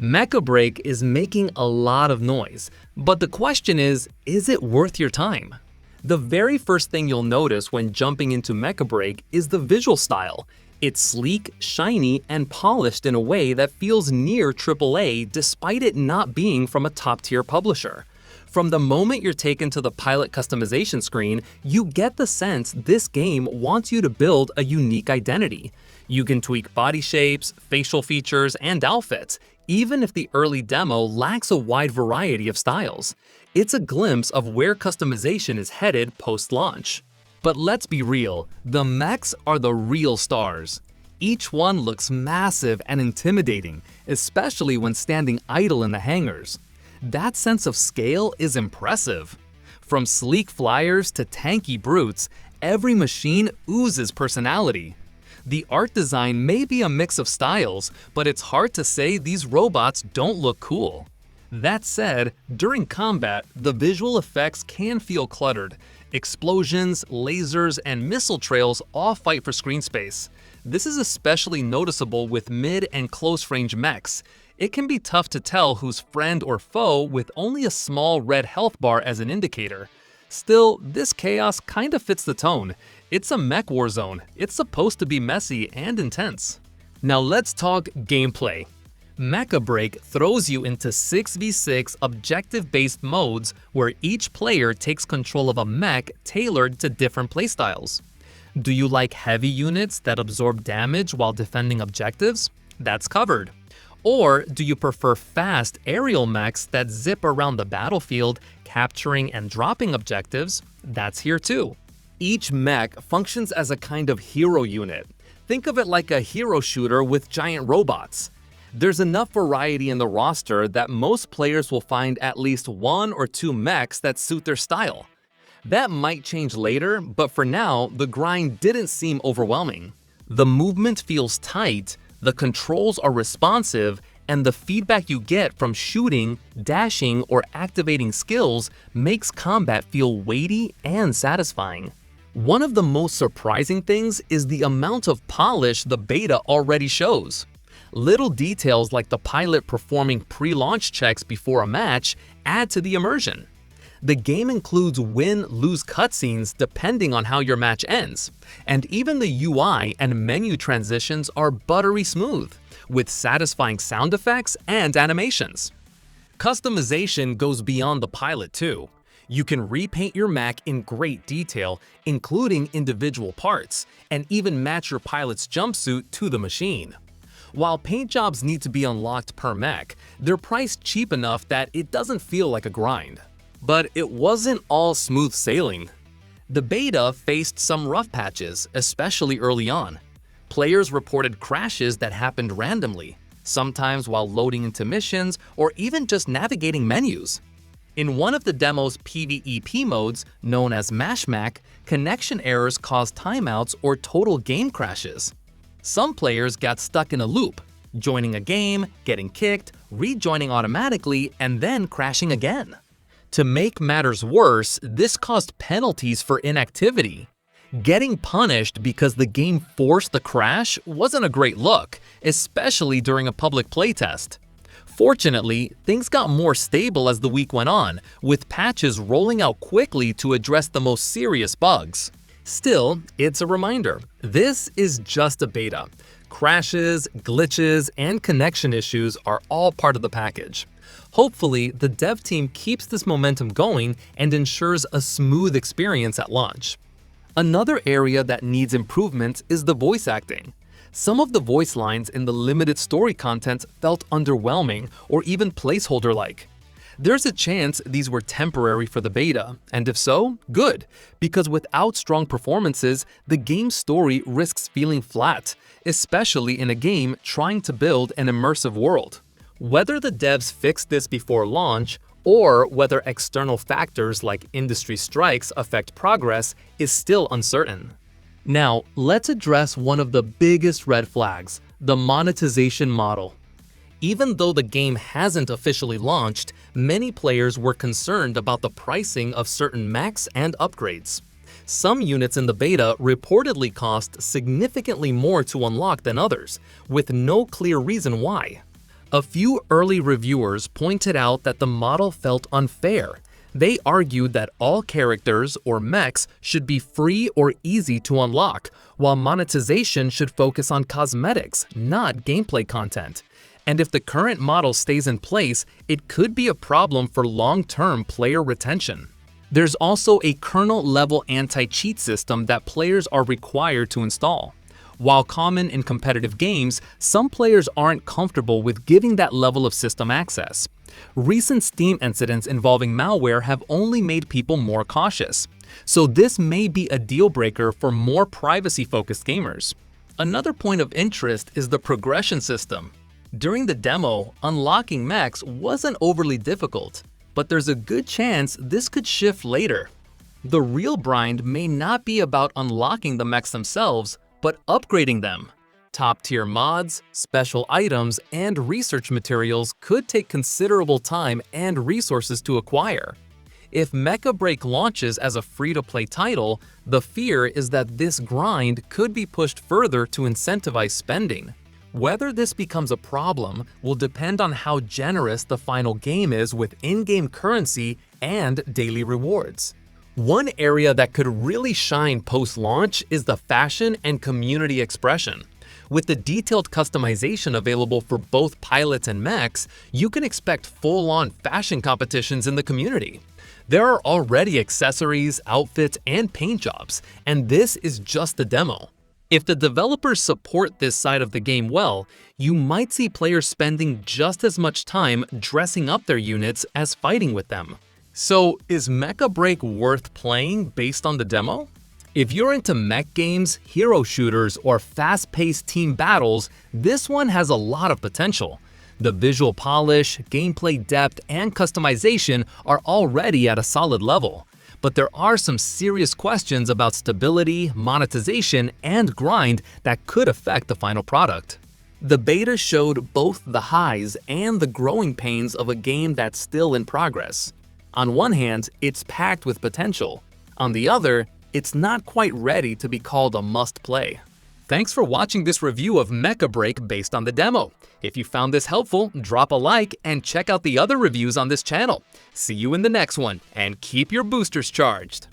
Mecha Break is making a lot of noise, but the question is it worth your time? The very first thing you'll notice when jumping into Mecha Break is the visual style. It's sleek, shiny, and polished in a way that feels near AAA despite it not being from a top-tier publisher. From the moment you're taken to the pilot customization screen, you get the sense this game wants you to build a unique identity. You can tweak body shapes, facial features, and outfits, even if the early demo lacks a wide variety of styles. It's a glimpse of where customization is headed post-launch. But let's be real, the mechs are the real stars. Each one looks massive and intimidating, especially when standing idle in the hangars. That sense of scale is impressive. From sleek flyers to tanky brutes, every machine oozes personality. The art design may be a mix of styles, but it's hard to say these robots don't look cool. That said, during combat, the visual effects can feel cluttered. Explosions, lasers, and missile trails all fight for screen space. This is especially noticeable with mid and close-range mechs. It can be tough to tell who's friend or foe with only a small red health bar as an indicator. Still, this chaos kinda fits the tone. It's a mech war zone. It's supposed to be messy and intense. Now let's talk gameplay. Mecha Break throws you into 6v6 objective-based modes where each player takes control of a mech tailored to different playstyles. Do you like heavy units that absorb damage while defending objectives? That's covered. Or do you prefer fast aerial mechs that zip around the battlefield, capturing and dropping objectives? That's here too. Each mech functions as a kind of hero unit. Think of it like a hero shooter with giant robots. There's enough variety in the roster that most players will find at least one or two mechs that suit their style. That might change later, but for now, the grind didn't seem overwhelming. The movement feels tight, the controls are responsive, and the feedback you get from shooting, dashing, or activating skills makes combat feel weighty and satisfying. One of the most surprising things is the amount of polish the beta already shows. Little details like the pilot performing pre-launch checks before a match add to the immersion. The game includes win-lose cutscenes depending on how your match ends, and even the UI and menu transitions are buttery smooth, with satisfying sound effects and animations. Customization goes beyond the pilot too. You can repaint your mech in great detail, including individual parts, and even match your pilot's jumpsuit to the machine. While paint jobs need to be unlocked per mech, they're priced cheap enough that it doesn't feel like a grind. But it wasn't all smooth sailing. The beta faced some rough patches, especially early on. Players reported crashes that happened randomly, sometimes while loading into missions or even just navigating menus. In one of the demo's PvEP modes, known as Mashmac, connection errors caused timeouts or total game crashes. Some players got stuck in a loop, joining a game, getting kicked, rejoining automatically, and then crashing again. To make matters worse, this caused penalties for inactivity. Getting punished because the game forced the crash wasn't a great look, especially during a public playtest. Fortunately, things got more stable as the week went on, with patches rolling out quickly to address the most serious bugs. Still, it's a reminder, this is just a beta. Crashes, glitches, and connection issues are all part of the package. Hopefully, the dev team keeps this momentum going and ensures a smooth experience at launch. Another area that needs improvement is the voice acting. Some of the voice lines in the limited story content felt underwhelming or even placeholder-like. There's a chance these were temporary for the beta, and if so, good, because without strong performances, the game's story risks feeling flat, especially in a game trying to build an immersive world. Whether the devs fix this before launch, or whether external factors like industry strikes affect progress, is still uncertain. Now, let's address one of the biggest red flags, the monetization model. Even though the game hasn't officially launched, many players were concerned about the pricing of certain mechs and upgrades. Some units in the beta reportedly cost significantly more to unlock than others, with no clear reason why. A few early reviewers pointed out that the model felt unfair. They argued that all characters, or mechs, should be free or easy to unlock, while monetization should focus on cosmetics, not gameplay content. And if the current model stays in place, it could be a problem for long-term player retention. There's also a kernel-level anti-cheat system that players are required to install. While common in competitive games, some players aren't comfortable with giving that level of system access. Recent Steam incidents involving malware have only made people more cautious. So this may be a deal breaker for more privacy-focused gamers. Another point of interest is the progression system. During the demo, unlocking mechs wasn't overly difficult, but there's a good chance this could shift later. The real grind may not be about unlocking the mechs themselves, but upgrading them. Top-tier mods, special items, and research materials could take considerable time and resources to acquire. If Mecha Break launches as a free-to-play title, the fear is that this grind could be pushed further to incentivize spending. Whether this becomes a problem will depend on how generous the final game is with in-game currency and daily rewards. One area that could really shine post-launch is the fashion and community expression. With the detailed customization available for both pilots and mechs, you can expect full-on fashion competitions in the community. There are already accessories, outfits, and paint jobs, and this is just the demo. If the developers support this side of the game well, you might see players spending just as much time dressing up their units as fighting with them. So, is Mecha Break worth playing based on the demo? If you're into mech games, hero shooters, or fast-paced team battles, this one has a lot of potential. The visual polish, gameplay depth, and customization are already at a solid level. But there are some serious questions about stability, monetization, and grind that could affect the final product. The beta showed both the highs and the growing pains of a game that's still in progress. On one hand, it's packed with potential. On the other, it's not quite ready to be called a must-play. Thanks for watching this review of Mecha Break based on the demo. If you found this helpful, drop a like and check out the other reviews on this channel. See you in the next one, and keep your boosters charged!